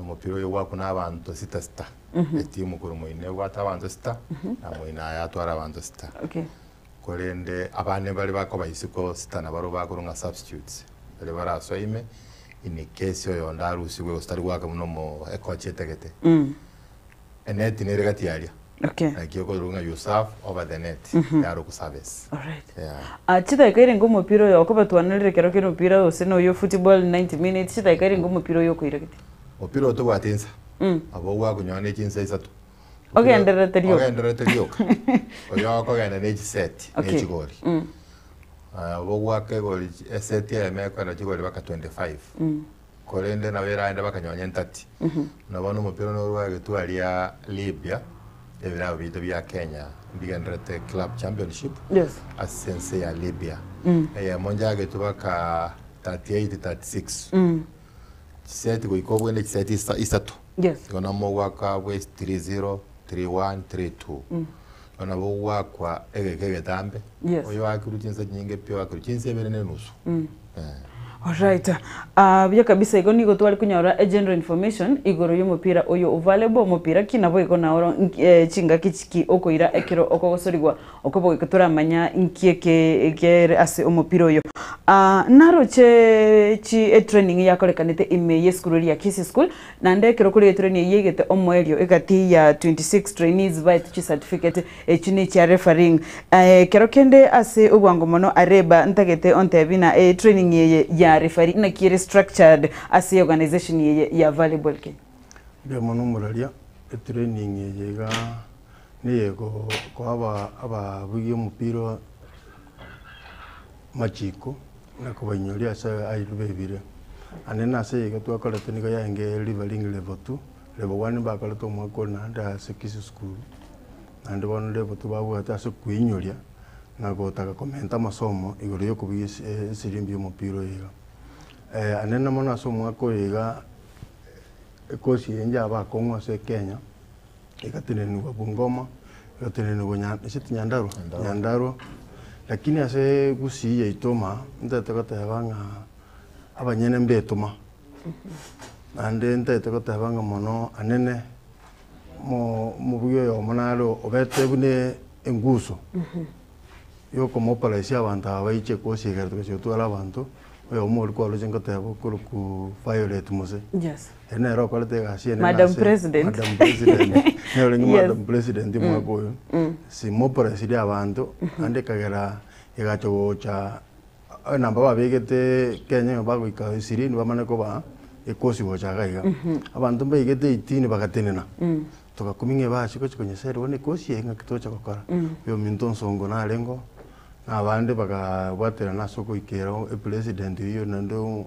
umupira uyu wakuna abantu sita etimu kuri muine gwata abantu sita na muina yatwara abantu sita okay korende abane bali bakoba isiko sita na baro bakurunga substitutes bali barasoime in case yo ndarusi gwe stari waka muno mo ekochetegete enet ni regati yaria okay like yoko runga you serve over the net yaro ku service all right yeah chita kaire ngomo piro yo ko batwanalire kero kero pira ose no yo football 90 minutes chita kaire ngomo piro yo kuiregete opiro to watinsa abo wa kunyane kinsa isatu okay endereterio oyo ko genda ne set ne chigori abo wa ke gori set ya me ko na chigori baka 25 korende na wera enda baka nyonye 30 na bono mupiro no rwa gitu alia Libya ebira bitu bya Kenya bigendrete club championship yes asense ya Libya monja gitu baka 38 36 set go iko bwene set isatu yes gona mo waka west 30 31 32 ona bo wakwa egege tambe oyo akirutinza nyinge pyo akirutinza ebere ne nusu all right bya kabisa iko nigo twali kunyora general information igoro y'umupira oyo available umupira kinabo iko na oro chinga kichiki okoira ekero okogosorigwa okobo ikoturamanya inkieke ase umupira oyo naro chi training yakorekanete ime yeskuru ya Kisi School na ndekero kuri training yegete omwelio ekati ya 26 trainees by chi certificate chini cha refereeing kero kende ase ubwango mono areba ntagete ontebina training ya referee na kire structured ase organization ya volleyball ke bya mono muralia training yega niyego ko aba bugiye umupira machiko na kubanyolia sa ayirubebire anena se yega twakora tuniga yange leveling level 2 level 1 bakora to mwako na nda Kisi School and one level 2 babu hata so kuinyolia na gotaka komenta masomo igoro yo kubisi sirimbi umupira yega anena mona so mwako yega kosi enja ba kongwa se Kenya ikateneni wa Bungoma ikateneni wa Nyandarua lakini ase gusi yaitoma ndataka yabanga abanyene mbetoma ande ndataka yabanga mono anene mu buyo yo monalo obete bune enguso yo como parecía abantu abaiche kosi garto que tu ala abantu oyo muri kwa lojenga tabo ku Violet Mose yes ene ro kwa te gasi ene Madam President ne ro Madam President mwagoyo si mo parecía abantu ande kagera igacho cha namba babegete Kenya bagwika isirini bamane ko ba ekosi bocha gaiga abantu mbegete 18 bagatenena toka kuminge ba chiko chikonyesero ne kosi enga kitocha kokora yo minton songo na lengo abande baka watera nasoko ikero president iyo nando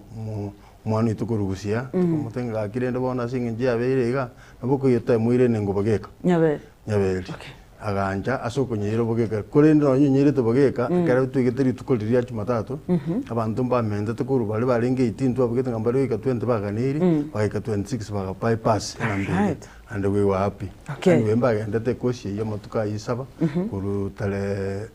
mwana itukurugusia tumutenga kirende bona singe abirega naboko yota muire nengo bageka nyabere okay aganja asoko nyiro bageka kurende no nyire to bageka kare tugeteri tukoliriya chumatatu abantu mbamende tukuru bali balenge 18 twabugete ngambaro ika 20 baganiri baika 26 baga bypass nambere and we were happy okay and we mbagenda te koshi yo matuka isaba kuru tale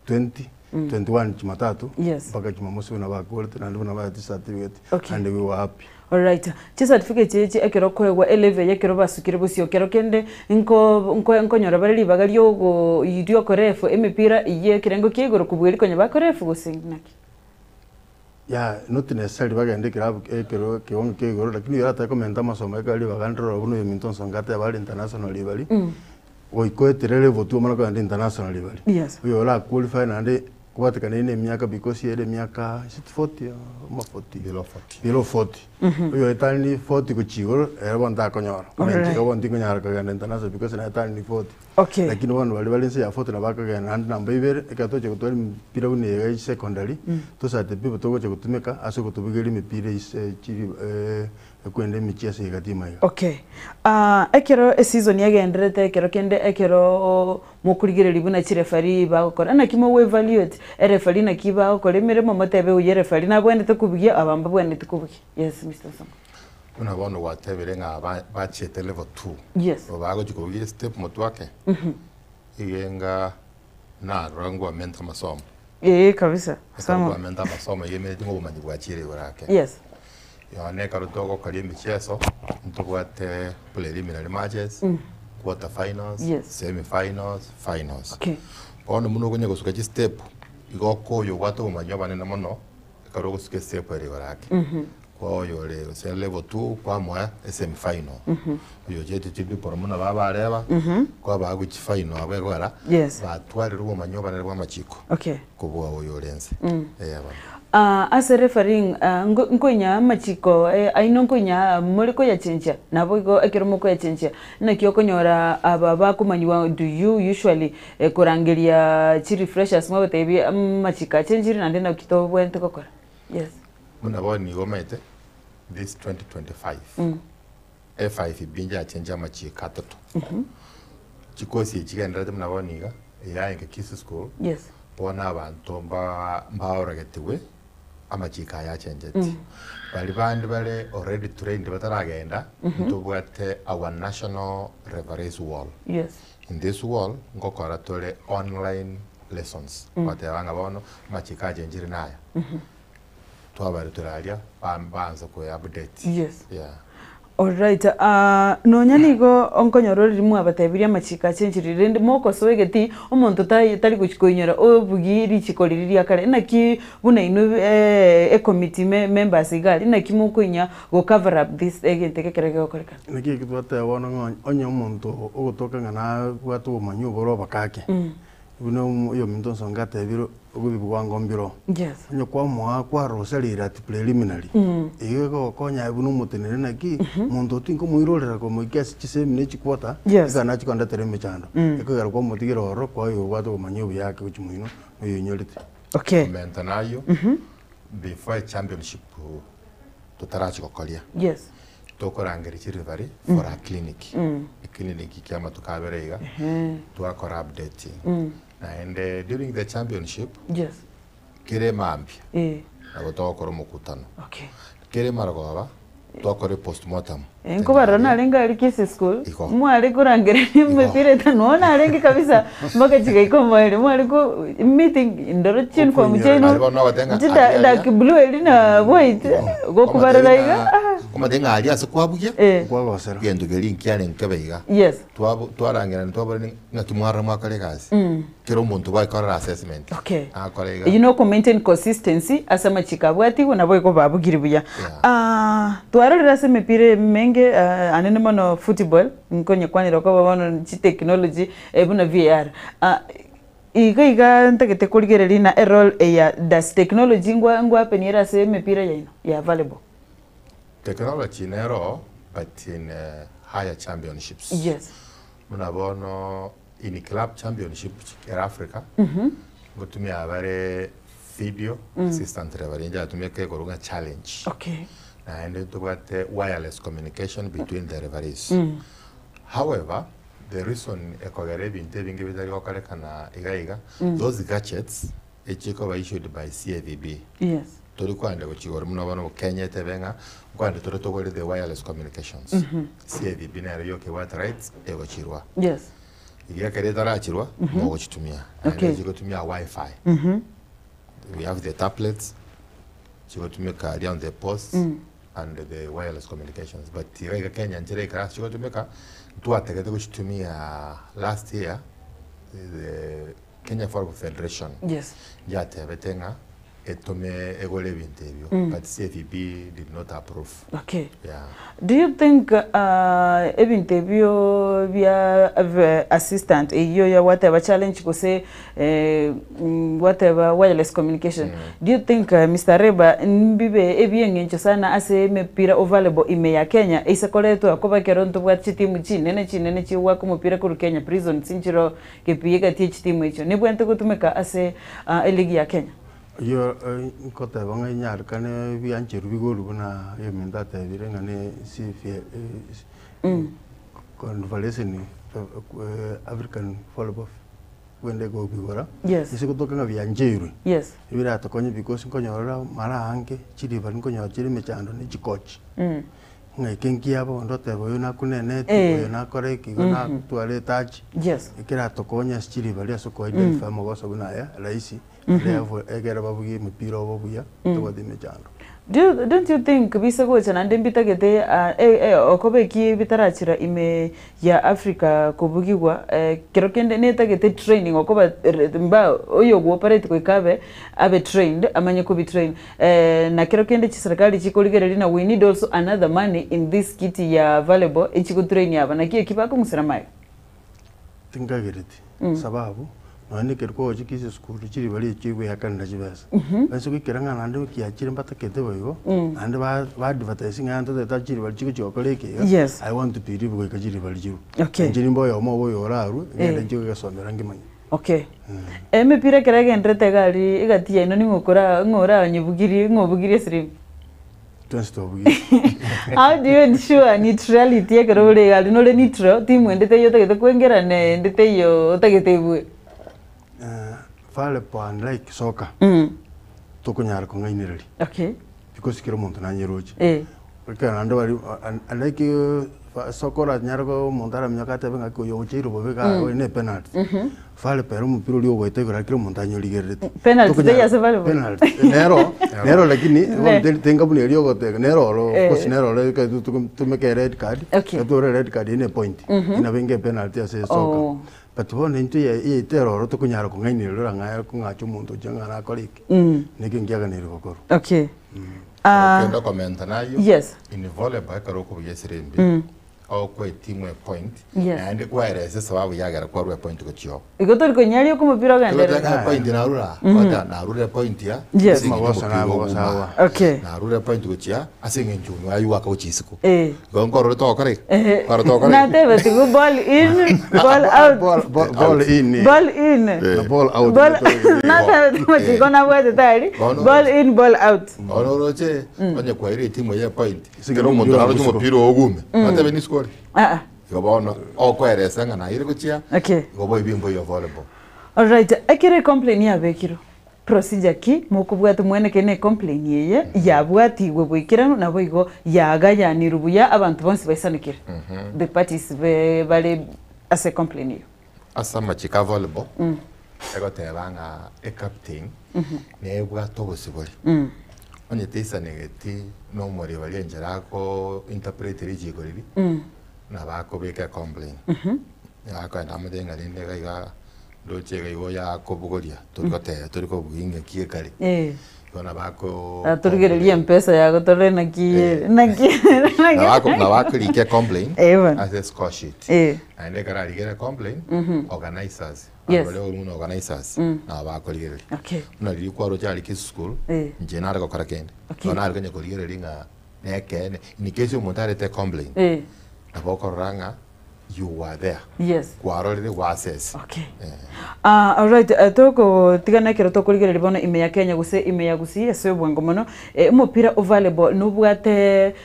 21 Jumatatu mpaka Jumamosi na bakolte na ndivyo na ba certificate and we were happy all right chi certificate chi ekero koegwa 11 yekero basukire busio kero kende nko nyora bari bagali yogo idio korefu emipira iye kirengo kiegoro kubwiri konye bakorefu gusingnaki ya not necessarily bagende kirabo ekero kionge kiegoro lakini yata komenta masomo ekali bagandro buno yeminton songate bali international level oikoeterere votu mana kwa international level yes uyo la qualify na ande kubatika nene miaka because yele miaka 40 ma 40 below 40 uyo etani 40 kuchigoro bonda konyora kumentika bondi konyara ka international because na etani 40 okay lakini wanu wali nse ya 40 na baka ga na namba ibere ekatoche kutwali mpira une ya secondary to sate bibo to goche kutumika aso kutubigeli mipira ise chiri kwende michese igatima ya okay ekero season yagendrete ekero kende ekero mukurigire libuna chirefari bagokora na kimo we evaluate refari na kiba okore miremo motebe uye refari na bwende tukubiye abamba bwende tukubiye yes Mr. Sam una bono watebere nga bachete level 2 yes obago chikubiye step motwake igenga na rango amenta masomo kabisa sama amenta masomo yeme tingo bumanyi bwachire burake yes yone karutogo kali michezo ntubwate preliminary matches quarter finals semi finals finals ono muno kunye gusuka chi step igoko yo gwato manyo banene muno karo gusuka step eri barake kwa yo le se level 2 kwa mwa semi final yo jeti tibi por muno baba areba kwa bagu chi final abegora batwari rubo manyo banene bwa machiko kubwa oyo lense as a referring nkonya machiko aino nkonya moliko ya chencha nabo igo ekero moko ya chencha na kyokonyora ababa kumanyiwa do you usually kurangeria chi refreshers mwa tebi machika chenjiri nande na kito bwente kokora muna boni gomete this 2025 F5 binja chenja machika toto chikosi chigenda muna boni ga ya inga kiss school bona abantu mbaoragetewe amachika ya chenjeti bali bandi bale already trained bataragenda tubwate our national referees wall in this wall ngokora tole online lessons bate banga bono machika chenjiri naya twabari turalia banza ko update alright nonyanigo onkonyorori rimwe abatebiria machika chenjiri ndi moko swegeti omonto tari kuchikoinyora obugiri chikoliriria kare naki buna ino committee members igali naki mukoinya go cover up this egente kekerege okoreka naki kitwate wono onyo omonto ogotoka ngana gwatu manyu boro bakake buno yo minto songate biro ogubibu wangombiro onyo kwa mwa kwa rosalira at preliminary ego konya buno mutenere naki muntu tinko muirorera ko mukesi chisemi ne chikwota kana chikonda tereme chando eko garo ko mutigiro oro kwa yo gwatu manyu yake uchimuino yo nyorite mentanayo before championship tutarachi kokolia tokorangeri chirivari for a clinic clinic kama tukaberega tuakora updating and during the championship kire mambi abo tokora mukutano kire maragoba tokore postmortem enko barona alenga ali kisi school mwali kurangere nimepire tanona alenga kabisa mpaka chikaiko mwali mwali ku meeting indoro chin kwa mjeno jida blue elina white go kubarara iga kuma denga ali asukwabuye kwa gosera gendo gelinki yane nkebeiga twarangera ntwabone ngakimwara mwakale kazi kero muntu bakora assessment akorega you know maintain consistency asama chikabwati unabo iko babugiri buya twarorera se mepire menge anene mono football nkonye kwanira ko babano chi technology ebuna VR iga ntakete kuligereri na role ya das technology ngwa penira se mepira yaino ya volleyball technology nero but in higher championships munabono in club championship in Africa ngotumia bare video assistant referee tumia ke korunga challenge and to get wireless communication between the referees however the reason ekogarebi intebinge bitari kokarekana igaiga those gadgets echiko ba issued by CAVB turi kwanda kuchigora muno bano Kenya tebenga kwanda turi togore the wireless communications CAVB na yoke what rights ego chirwa igia kare tarachirwa mo chitumia ego tumia wifi we have the tablets chigo tumia kadi on the posts and the wireless communications but iga Kenya njere kras chigo tumia tuategete kuchitumia last year the Kenya Football Federation yate betenga etome egole interview but CFB did not approve. Do you think interview via assistant yo whatever challenge ko say whatever wireless communication do you think Mr. Reba mbibe ebiyengencho sana ase mepira available ime ya Kenya isakoleto akoba keronto bwa timu chinene chi wako mupira ku Kenya Prison sinchiro kepiega timu icho nibwente kutumeka ase eligi ya Kenya yo kota banga nyar kane biancheru bigolu na yeminda tabire ngane convalescent African football wende go bigora isi kutoka nga biancheru ibira tokonye because nkonyora mara ange chiri ban konyo chiri mechando ni chikoch ngai kenki abo ndote boyo na kunene boyo na koreki na tuale touch ikira tokonya chiri bali asoko ide famo goso gunaya raisi level egera babugi mupira obuya tobadi mechando Don't you think bisa gocha nande mbitagete okobeki bitarachira ime ya Africa kubugirwa kero kende netagete training okoba mba oyo go operate ko ikabe abe trained amanye ko be trained na kero kende chiserikali chikoligereri na we need also another money in this kit ya valuable ichiko train yaba na kiye kibako musiramaye tingagereti sababu nani kerko chikisi school chiri bali chibwe yakanda chibasa basi kwikiranga nande kiachire mbata kete boyo and ba advertising ando ta chiri bali chiko chokoleke yes I want to be ribu ko chiri bali chiru okay chiri mboyo mo boyo raru ngende chiko gasomera ngimanya okay mipira kerage ndrete gari igatia ino ni ngora ngobugiri stream how do you ensure neutrality ekerore gari no le neutral timu ndete yo tagete kwengera ne ndete yo tagete bwe fale pan like soccer tokunyara ko ngainirali okay because kiro muntu nanyiroje porque ando bari like soccer nyara ko montara myakate benga ko yo chiro bobeka ne penalty fale pero mupiro lio goite ko kiro muntu anyoligerete penalty ya se vale penalty nero lakini tenga buni lio gote nero ko nero le ka tu me ke red card to red card ine point ina benge penalty ya se soccer but one into ye terror to kunyara ko ngaini lo ranga ko ngacho muntu janga na koliki niki ngiaga ne rokoro okay kendo comment nayo yes in volleyball karo ko yesirembi au kwa timu e point and kwa rese sababu yagara kwa rwe point ko chio igotor ko nyari ko mupira gandere ka point na rura kwata na rura point ya yes mabosa na bosa okay na rura point ko chia asinge njunu ayu waka uchisiko gonkoro to kare karo to kare na tebe tigo ball in ball out ball in ball out na tebe tigo na wete tari ball in ball out onoroche onye kwa ile timu ya point kero muntu na rumo piro ogume na tebe ni score yobono okweresa ngana ire kuchia gobo ibimbo yo volleyball all right akire complain ya bekiro procedure ki mukubwata mwene kene complain yeye yabwati gwe bwikirano nabo igo yagaya ni rubuya abantu bonse baisanikira the parties bale ase complain yo asama chika volleyball ego tebanga e captain ne bwato gosibori onye tisa negeti no muri bali njara ko interpreter jigoriri na bako beka complain ya ka ndamde ngari ndega doche ga yo ya ko bugoria turiko buinge kie kare kona bako turgereria mpesa ya gotore na bako like complain as a score sheet and they can get a complain organizers organizers na bako ligere na likuwa roja like school njenara ko karakende na alganya ko ligere ringa nekene in case you montare te complain na bako ranga you were there yes kwarorire wases okay all right toko tigana kero toko ligere libona ime ya Kenya guse ime ya gusi ese bwango mono umupira available nubwate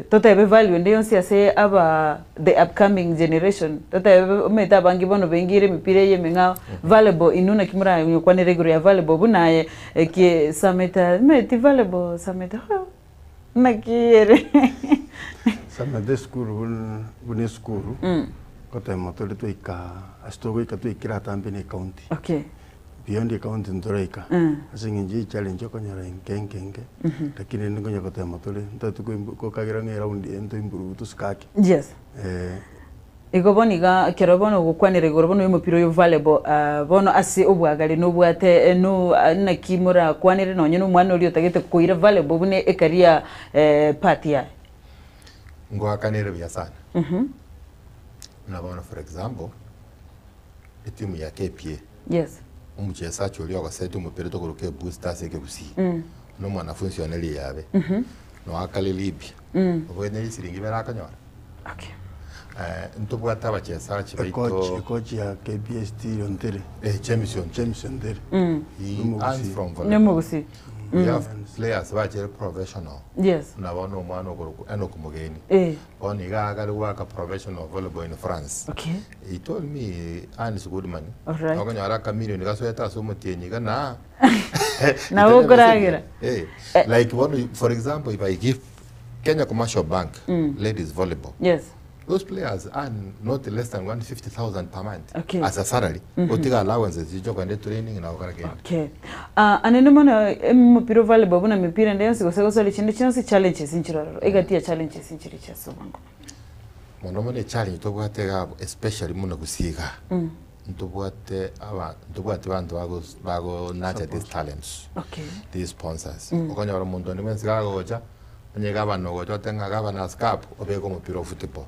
totebe value ndiyo ase aba the upcoming generation totebe meta bangi bono bengire mipira ye menga valuable inuna kimura yokwane regular available bunaye ki sameta meti valuable sameta nakiere sama de school bune school kota motole to ika astogo ika to ikira tambene county okay beyond the county ndoreika asinginji challenge ko nyara nkenge lakini ngonya kota motole ntatu ko kagira ngira round ento improve to skaki yes igoboniga kerobono gukwanire gorobono yumupiro yo valuable bono asi obwagale no bwate no na kimura kwanire no nyino mwana uri otagete kuira valuable bune ekaria party ya ngwakanire bya sana nabona for example etimu ya KPA yes umuchesa choli akasetu umupira to kuruke booster seke busi no mwana functionally yabe no akali libi obwene isiringi berakanyora okay ntubwata abachesa chibaito coach ya KPST ontere champion there I'm from Nemugusi we have players who professional yes na bono mwana okuruku enokumugeni oni gaga work professional volleyball in France okay he told me Anis Goodman right okanyara ka million gasoeta so mutienyi kana na wokuragira like one for example if I give Kenya Commercial Bank ladies volleyball yes those players earn not less than 150,000 per month Okay. as a salary. Otiga allowances, you job and training na okara again. Okay. Anene mana mpira volleyball buna mipira ndio sikoseko sali chinde chino challenges inchiraro. Egatia challenges inchiri chaso bango. Monomone challenge to bwatega especially muna kusiga. Ntubwate bantu bago nurture these talents. Okay. These sponsors. Okonya wala muntu ndi mwenzi goja. Nyega bano goja tenga governors cup obeko mupira of football.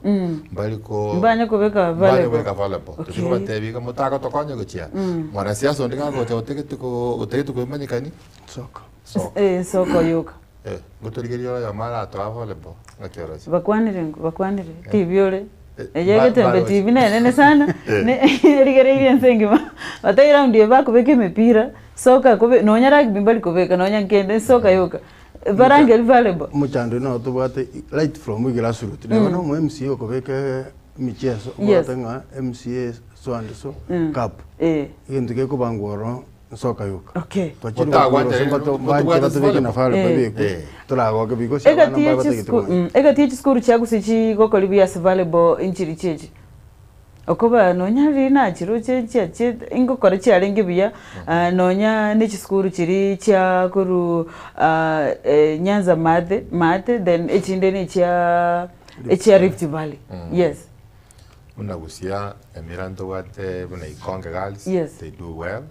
Baliko Mbanya kubeka volleyball. Tubwate biga mutaka tokonya gochia. Mwana siasa ndika goja otegetu kumanyikani. Soccer. Soccer yoga. Guturigiriyo ya mara to volleyball. Ngakiorosi. Bakwanire. Tivyole. Yeye tembe TV nene sana. Rigere nsengima. Bataira ndiye bakubeke mipira. Soccer kube nonya rugby mbali kubeka nonya nkende soccer yoga. Barangel volleyball. Muchando no tubwate right from grassroots. Leo no MCA okubeka michezo. Otenga MCA so and so cup. Yendike kubangoro soccer yoga. Okay. Egati school chagu sichi goko libias volleyball inchiri chechi. Okoba nonya rina chiro chechi ingo kore chiarengi biya nonya nichi school chiri chia kuru Nyanza mate then echinde ni chia Rift Valley. Yes. Munagusia Emiranto wate muna Ikonge girls. Yes. They do well.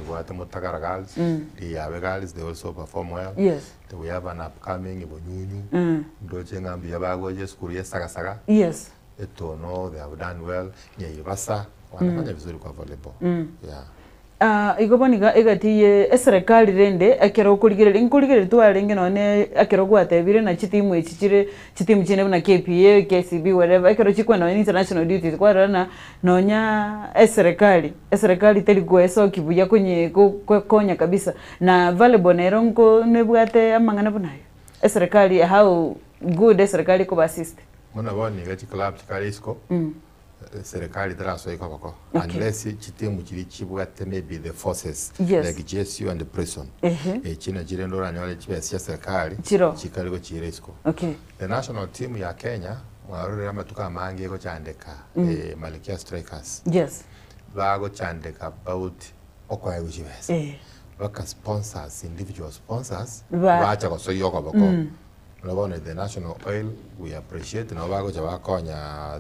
Wate Mutagara girls. The Yabe girls they also perform well. Yes. We have an upcoming Ibonyunyu. Ndoche ngambi yabagoje school yesaga. Yes. Etono they have done well. Nyayibasa wanafanya vizuri kwa volleyball. Yeah. Igoboniga egatiye serikali rende akero kuligere twalenge none akero gwatebire na chitimu echichire chitimu chine na KPA KCB whatever akero chikwenda international duties kwarana nonya serikali teligweso kibuya kunye konya kabisa na volleyball neronko nebwate amangana bunayo serikali how good serikali ko assist muna boni gati club chikarisco serikali traso ikoko unless chitimu chiri chibwate maybe the forces like GSU and the prison china jirendo ranyole chibesi serikali chikaligo chiresco. Okay. The national team ya Kenya mwarure amatuka mangi ko chandeka Malikia Strikers. Yes. Bago chandeka about okwaye uchibesi. Baka sponsors, individual sponsors bacha ko soyoko bako. The national oil, we appreciate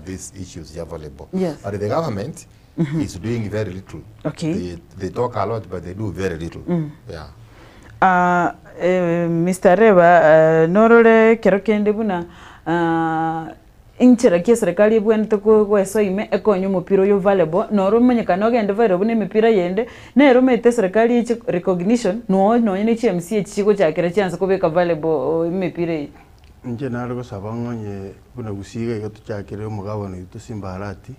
these issues of volleyball. Yes. But the government is doing very little. Okay. They talk a lot, but they do very little. Yeah. Mr. Reba, norole kerokende buna inchira kia serikali bwene toko so ime ekonyo mupira yo volleyball noro menyekana ogende vero bune mipira yende nero mete serikali ichi recognition no nyine CMC chiko chakere chance kubeka volleyball mipira nje naro sabangonye buna gusiga gato chakere umugabano yuto simbarati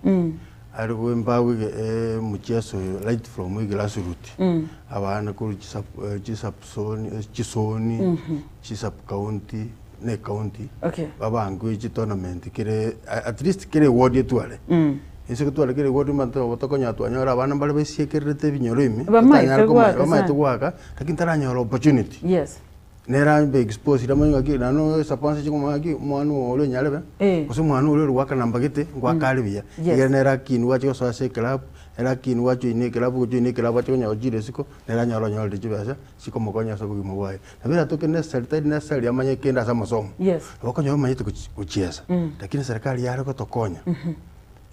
ariko embawige mucheso right from grassroots abana ku chisoni chisap county ne county babangu ichi tournament kire at least kire ward yetwale ese twale kire ward manto otokonya twanyora abana bale besiekerete binyoro imi bamaite gwaka kakintaranya opportunity. Yes. Nera be expose ramanyo aki nano sponsor chiko magi mwanu ole nyalebe kuso mwanu ole waka namba gite gwaka libya ye nera kinwa chiko so ase club era kinwa cho ine club ko ine club cho nya ojire siko nera nyalo nyalo dibasa siko mokonya so bugimo wae nabira to kene necessary amanye kenda sa masomo. Yes. Wakonya amanye to kuchiesa lakini serikali yaro ko tokonya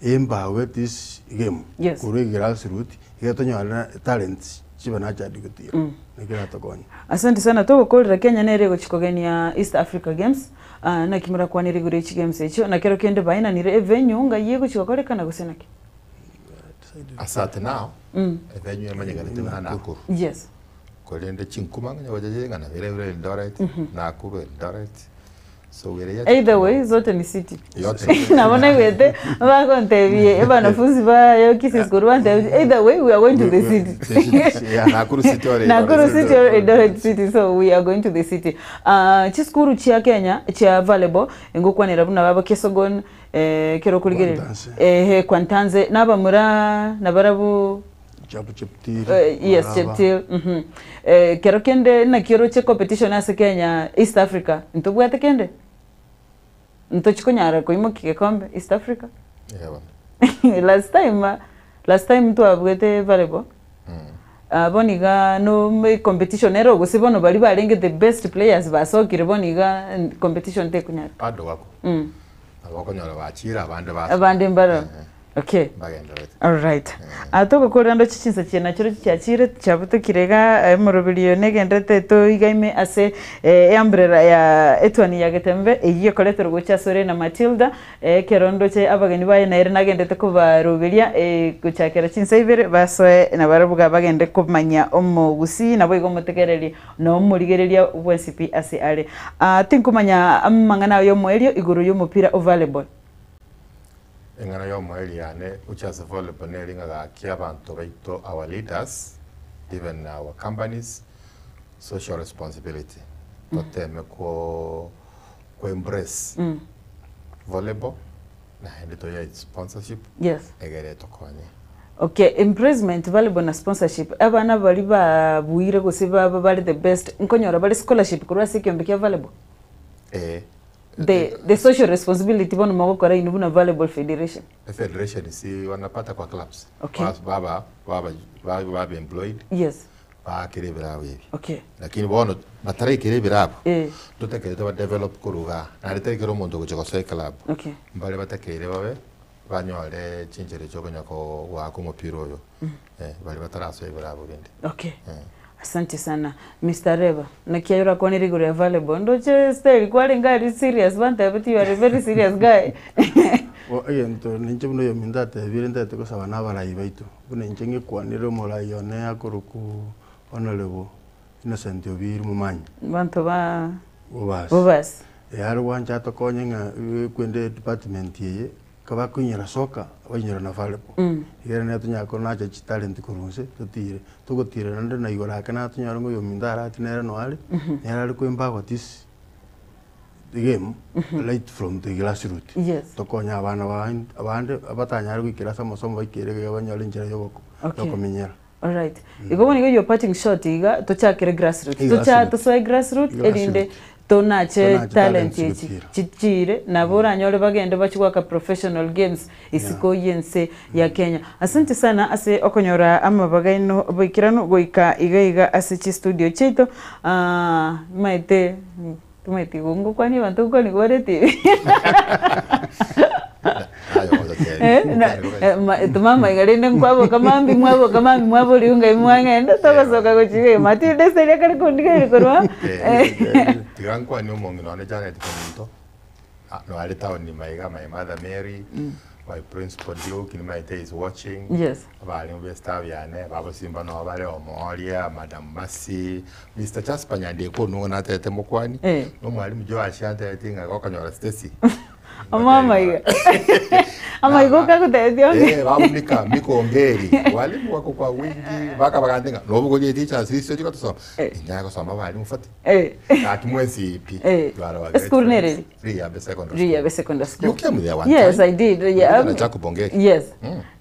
embawe this game kure grassroots yeto nyala talents chibana cha digotio nikira tokonya. Asante sana to ko Kenya nerego chikogenia East Africa Games na kimura kwa nirigure chi games echo na kero kende baina nire venue nga yego chikokolekana gusenaki. Asate now venue emanyega ntima Nakuru. Yes. Kolende chinkuma nga wajaje ngana vile Eldoret Nakuru Eldoret. So either way zote ni city. Na wana wete bako ntebie eba nafuzi ba yo kisi skuru wante either way we are going to the city. Yeah, Nakuru City or Eldoret City, so we are going to the city. Chiskuru chia Kenya chia volleyball ngokwa ni rabuna baba kesogon kero kuligere kwantanze naba mura nabarabu Cheptil. Yes, Cheptil. Kero kende na kero che competition ase Kenya East Africa. Ntobwate kende? ntochikonyara koimoki gikombe East Africa yeah last time twabwete volleyball boniga no competition ero gusibono bali barenge the best players basokire boniga competition te kunyara ado wako abakonyora bachira abande mbaro okay all right atoko korando chichinsa chena chiro cyachire cyabuto kirega morobilio negendete to igaime ase umbrella ya etwani ya getembe igiye koletero gocha sore na Matilda kerondo che abageni baye na irina gendete ko barubilia guchakera chinsa ibere basoe na barabuga bagende kumanya omugusi nabo igomutegereri no murigereria ubwensipi ase ale tinkumanya amangana yo moelio iguru yo mupira o volleyball engana yo mweli yane uchasa volleyball nelinga ga kiabantu baito our leaders even our companies social responsibility toteme ko embrace volleyball na hindi to ya sponsorship yes egere to konye okay embracement volleyball na sponsorship abana bali ba buire gusiba bali the best nkonyora bali scholarship kurwa sekyombe kya volleyball the social responsibility bono magokora inubuna volleyball federation the federation si wanapata kwa clubs okay. baba employed yes ba kirebera webi okay lakini bono batari kirebera tutekere to develop kuruga na ritekere omuntu guchiko sai club okay mbale batakere babe banyole chinjere chokonyako wako mupira oyo bali bataraso ibirabo bindi okay asante sana Mr. Reba nakiayura kwa nirigure volleyball ndoche style kwali ngari serious banta but you are a very serious guy again to ninche muno yo mindate birende to ko na barayi baitu bune nchenge kwanire mola yone akuruku honorable Innocent Obiru mumanyi bantu ba obas yari wanja to konyenga kwende department ye kaba kunyira soka wanyira na volleyball yere ne tunya ko na cha talent kurunse tutire tugotire nande na igora kana tunya ngo yo mindara tinera no ali yara ko imbago this the game light from the grassroots yes to konya abande abatanya ari kwikira samosomo bakire abanyole njira yoboko yokomenyera all right igoboni go your parting shot iga to chakire grassroots to so grassroots elinde tonache talent chichire nabora nyole bagende bachukwa ka professional games isiko yense ya Kenya. Asante sana ase okonyora amabagaino boikirano goika iga ase chi studio cheto maite tumaiti gongo kwani bantu kwani gore TV mama igarinde nkwabo kamambi mwabo liunga imwangenda tobasoka gochige Matilda seria kali kundiga ikorwa tigankwa ni umongi no jana tikonto no ali town ni maiga my mother Mary my principal Duke in my days watching yes abali mbestavi yane babo simba no bale omoria madam Masi Mr. Jasper Nyande ko no na tete mokwani no mwalimu jo ashante atinga ko kanyora Stacy mama iga ama igo kakutedio bamunika mikongeri walimu wako kwa wingi baka bakandenga no bugo je teacher sisi cyo to nyako soma bali mufati ati mwezi ipi school nere Ria be secondary school you came there one time yes I did yeah na chako bongeri yes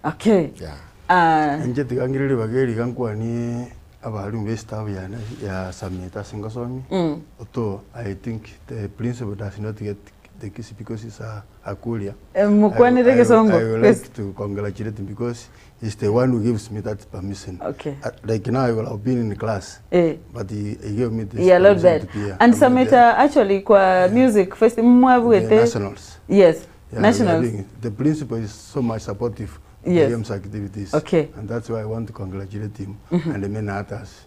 okay nje tigangirire bageri gankwani abali staff ya Samita Singosomi oto I think the principal does not get the kiss because it's a Kulia. I would like to congratulate him because he's the one who gives me that permission. Okay. Like now I will have been in the class, but he gave me this. Yeah, I love that. And Samita actually kwa music first nationals. Yes, yeah, nationals. The principal is so much supportive of the games activities. Okay. And that's why I want to congratulate him and the many others.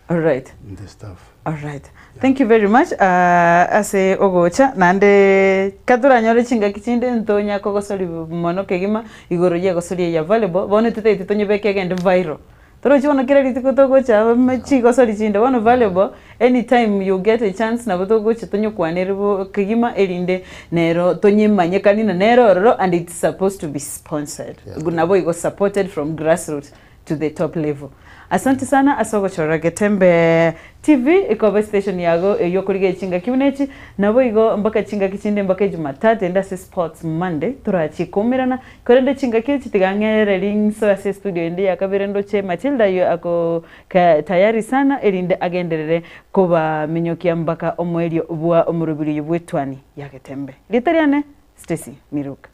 All right. In the staff. All right. Yeah. Thank you very much. Ase ogocha nande kadura nyore chinga kichinde ntonya kogosoli mono kegima igoro ye gosoli ya volleyball bone tete tonye beke agende viral. Toro chiona kira litiko togocha mechi gosoli chinde one volleyball anytime you get a chance na botogocha tonyo kwanerebo kegima elinde nero tonye manyekani na nero roro and it's supposed to be sponsored. Gunabo igo supported from grassroots to the top level. Asante sana asogo chora Getembe TV iko station yago yokuriga chinga kibunechi nabo igo mbaka chinga kichinde mbaka Jumatatu enda se sports Monday turachi komerana korende chinga kichi tigangere ring so ase studio ndi yakabirendo che Matilda yo ako tayari sana elinde agenderere kuba minyokia mbaka omwelio bwa omurubiri yubwetwani ya Getembe litariane Stacy Miruka.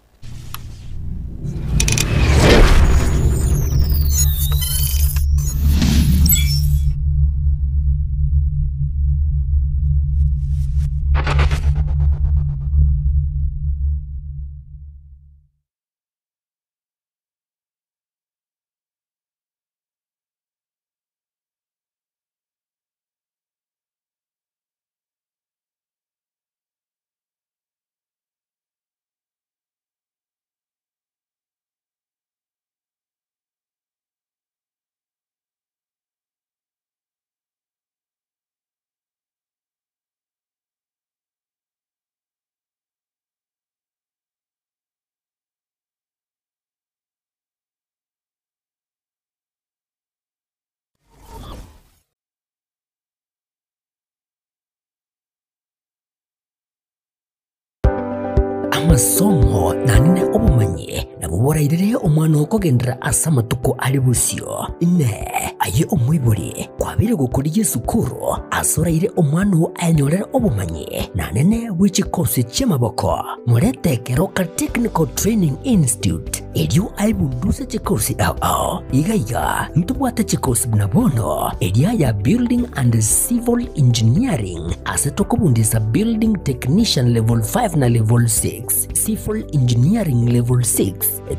amasomo nanine obumanye nabuborairire omwana okogendera asa matuko ali busio ne aye omwiburi kwabire gukuriye sukuru asoraire omwana anyorera obumanye nanene w'ekikosi ky'amaboko muretekero ka Technical Training Institute elio aibunduse chikosi ao igaiga ntubwate chikosi bunabono elia ya Building and Civil Engineering asetokobundisa Building Technician Level 5 na Level 6 Civil Engineering Level 6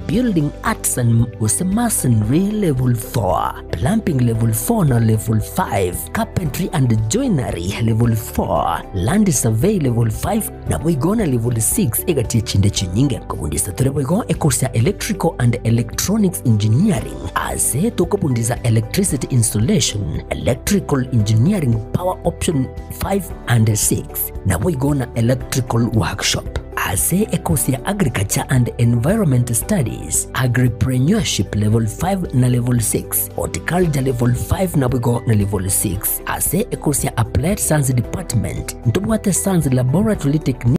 Building Arts and Masonry Level 4 Plumbing Level 4 na Level 5 Carpentry and Joinery Level 4 Land Survey Level 5 na boigona Level 6 egatie chinde chinyinge kubundisa tureboigo ekosia Electrical and Electronics Engineering ase tokobundisa Electricity Installation Electrical Engineering Power Option 5 and 6 na boigona Electrical Workshop ase ekosia Agriculture and Environment Studies Agripreneurship Level 5 na Level 6 Horticulture Level 5 na boigo na Level 6 ase ekosia Applied Science Department ntobwate Science Laboratory Technique